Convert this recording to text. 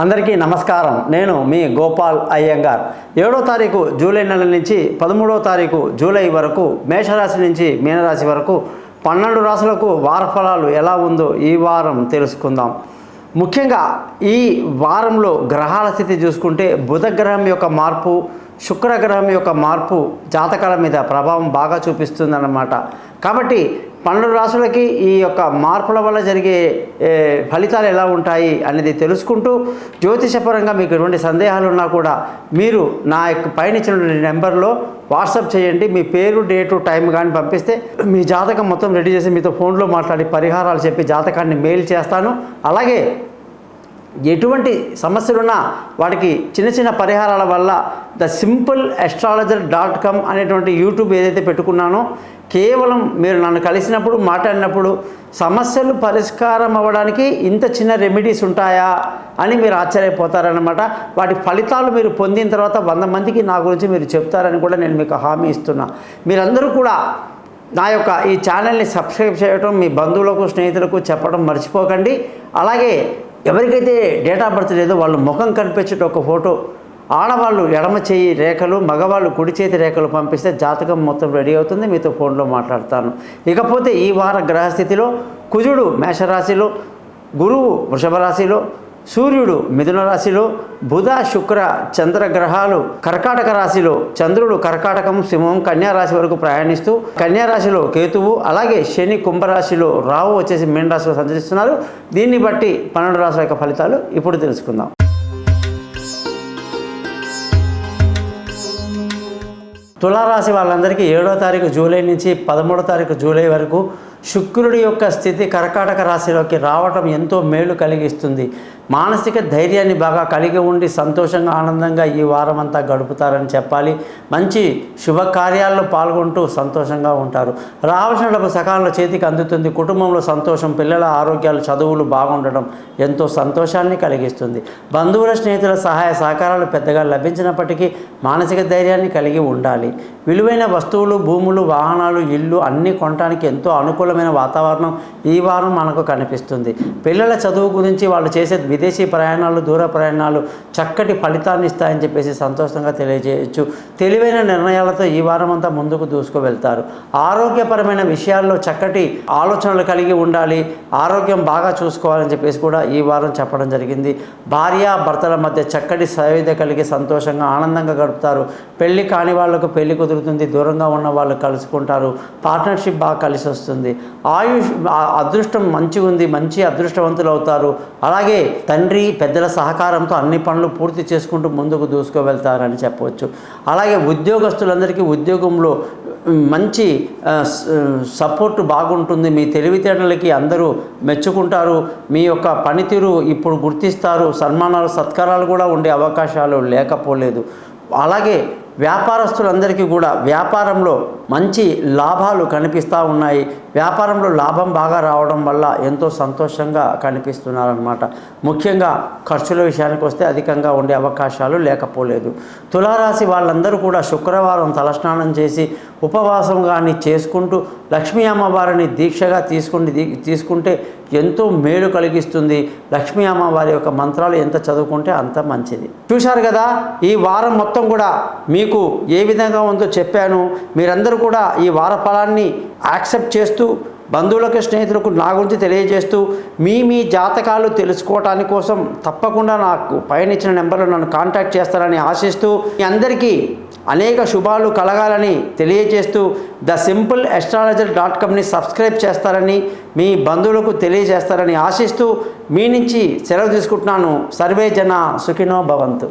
అందరికీ నమస్కారం. నేను మీ గోపాల్ అయ్యంగార్. 7వ తారీఖు జూలై నెల నుంచి 13వ తారీఖు జూలై వరకు మేషరాశి నుంచి మీనరాశి వరకు 12 రాశులకు వార ఫలాలు ఎలా ఉందో ఈ వారం తెలుసుకుందాం. ముఖ్యంగా ఈ వారంలో గ్రహాల స్థితి చూసుకుంటే బుధ గ్రహం యొక్క మార్పు, శుక్రగ్రహం యొక్క మార్పు జాతకాల మీద ప్రభావం బాగా చూపిస్తుందన్నమాట. కాబట్టి 12 రాశులకి ఈ యొక్క మార్పుల వల్ల జరిగే ఫలితాలు ఎలా ఉంటాయి అనేది తెలుసుకుంటూ జ్యోతిషపరంగా మీకు ఎటువంటి సందేహాలు ఉన్నా కూడా మీరు నా యొక్క పైన ఇచ్చిన నెంబర్లో వాట్సాప్ చేయండి. మీ పేరు, డేటు, టైం కానీ పంపిస్తే మీ జాతకం మొత్తం రెడీ చేసి మీతో ఫోన్లో మాట్లాడి పరిహారాలు చెప్పి జాతకాన్ని మెయిల్ చేస్తాను. అలాగే ఎటువంటి సమస్యలున్నా వాటికి చిన్న చిన్న పరిహారాల వల్ల thesimple.astrologer.com అనేటువంటి యూట్యూబ్ ఏదైతే పెట్టుకున్నానో కేవలం మీరు నన్ను కలిసినప్పుడు మాట్లాడినప్పుడు సమస్యలు పరిష్కారం అవ్వడానికి ఇంత చిన్న రెమెడీస్ ఉంటాయా అని మీరు ఆశ్చర్యపోతారనమాట. వాటి ఫలితాలు మీరు పొందిన తర్వాత 100 మందికి నా గురించి మీరు చెప్తారని కూడా నేను మీకు హామీ ఇస్తున్నా. మీరందరూ కూడా నా యొక్క ఈ ఛానల్ని సబ్స్క్రైబ్ చేయడం, మీ బంధువులకు, స్నేహితులకు చెప్పడం మర్చిపోకండి. అలాగే ఎవరికైతే డేట్ ఆఫ్ బర్త్ లేదో వాళ్ళు ముఖం కనిపించేట ఒక ఫోటో, ఆడవాళ్ళు ఎడమ చేయి రేఖలు, మగవాళ్ళు కుడి చేతి రేఖలు పంపిస్తే జాతకం మొత్తం రెడీ అవుతుంది. మీతో ఫోన్లో మాట్లాడతాను. ఇకపోతే ఈ వార గ్రహస్థితిలో కుజుడు మేషరాశిలో, గురువు వృషభ రాశిలో, సూర్యుడు మిథున రాశిలో, బుధ శుక్ర చంద్ర గ్రహాలు కర్కాటక రాశిలో, చంద్రుడు కర్కాటకం, సింహం, కన్యా రాశి వరకు ప్రయాణిస్తూ కన్యా రాశిలో కేతువు, అలాగే శని కుంభరాశిలో, రాహు వచ్చేసి మీన రాశిలో సంచరిస్తున్నారు. దీన్ని బట్టి 12 రాశుల యొక్క ఫలితాలు ఇప్పుడు తెలుసుకుందాం. తులారాశి వాళ్ళందరికీ 7వ తారీఖు జూలై నుంచి 13వ తారీఖు జూలై వరకు శుక్రుడి యొక్క స్థితి కర్కాటక రాశిలోకి రావటం ఎంతో మేలు కలిగిస్తుంది. మానసిక ధైర్యాన్ని బాగా కలిగి ఉండి సంతోషంగా, ఆనందంగా ఈ వారం అంతా గడుపుతారని చెప్పాలి. మంచి శుభకార్యాల్లో పాల్గొంటూ సంతోషంగా ఉంటారు. రావాల్సిన డబ్బు సకాలంలో చేతికి అందుతుంది. కుటుంబంలో సంతోషం, పిల్లల ఆరోగ్యాలు, చదువులు బాగుండడం ఎంతో సంతోషాన్ని కలిగిస్తుంది. బంధువుల, స్నేహితుల సహాయ సహకారాలు పెద్దగా లభించినప్పటికీ మానసిక ధైర్యాన్ని కలిగి ఉండాలి. విలువైన వస్తువులు, భూములు, వాహనాలు, ఇల్లు అన్నీ కొనడానికి ఎంతో అనుకూలమైన వాతావరణం ఈ వారం మనకు కనిపిస్తుంది. పిల్లల చదువు గురించి వాళ్ళు చేసే విదేశీ ప్రయాణాలు, దూర ప్రయాణాలు చక్కటి ఫలితాన్ని ఇస్తాయని చెప్పేసి సంతోషంగా తెలియజేయచ్చు. తెలివైన నిర్ణయాలతో ఈ వారం అంతా ముందుకు దూసుకువెళ్తారు. ఆరోగ్యపరమైన విషయాల్లో చక్కటి ఆలోచనలు కలిగి ఉండాలి. ఆరోగ్యం బాగా చూసుకోవాలని చెప్పేసి కూడా ఈ వారం చెప్పడం జరిగింది. భార్య భర్తల మధ్య చక్కటి సయోధ్య కలిగి సంతోషంగా, ఆనందంగా గడుపుతారు. పెళ్లి కాని వాళ్లకు పెళ్లి కుదురుతుంది. దూరంగా ఉన్న వాళ్ళు కలుసుకుంటారు. పార్ట్నర్షిప్ బాగా కలిసి వస్తుంది. అదృష్టం మంచిగా ఉంది. మంచి అదృష్టవంతులు అవుతారు. అలాగే తండ్రి పెద్దల సహకారంతో అన్ని పనులు పూర్తి చేసుకుంటూ ముందుకు దూసుకువెళ్తారని చెప్పవచ్చు. అలాగే ఉద్యోగస్తులందరికీ ఉద్యోగంలో మంచి సపోర్ట్ బాగుంటుంది. మీ తెలివితేటలకి అందరూ మెచ్చుకుంటారు. మీ యొక్క పనితీరు ఇప్పుడు గుర్తిస్తారు. సన్మానాలు, సత్కారాలు కూడా ఉండే అవకాశాలు లేకపోలేదు. అలాగే వ్యాపారస్తులందరికీ కూడా వ్యాపారంలో మంచి లాభాలు కనిపిస్తూ ఉన్నాయి. వ్యాపారంలో లాభం బాగా రావడం వల్ల ఎంతో సంతోషంగా కనిపిస్తున్నారన్నమాట. ముఖ్యంగా ఖర్చుల విషయానికి వస్తే అధికంగా ఉండే అవకాశాలు లేకపోలేదు. తులారాశి వాళ్ళందరూ కూడా శుక్రవారం తలస్నానం చేసి ఉపవాసం కానీ చేసుకుంటూ లక్ష్మీ అమ్మవారిని దీక్షగా తీసుకుంటే ఎంతో మేలు కలిగిస్తుంది. లక్ష్మీ అమ్మవారి యొక్క మంత్రాలు ఎంత చదువుకుంటే అంత మంచిది. చూశారు కదా, ఈ వారం మొత్తం కూడా మీకు ఏ విధంగా ఉందో చెప్పాను. మీరందరూ కూడా ఈ వార ఫలాన్ని యాక్సెప్ట్ చేస్తూ బంధువులకు, స్నేహితులకు నా గురించి తెలియజేస్తూ మీ జాతకాలు తెలుసుకోవటానికి కోసం తప్పకుండా నాకు పైన ఇచ్చిన నెంబర్లో నన్ను కాంటాక్ట్ చేస్తారని ఆశిస్తూ మీ అందరికీ అనేక శుభాలు కలగాలని తెలియజేస్తూ thesimple.astrologer.comని సబ్స్క్రైబ్ చేస్తారని, మీ బంధువులకు తెలియజేస్తారని ఆశిస్తూ మీ నుంచి సెలవు తీసుకుంటున్నాను. సర్వే జన సుఖినో భవంతు.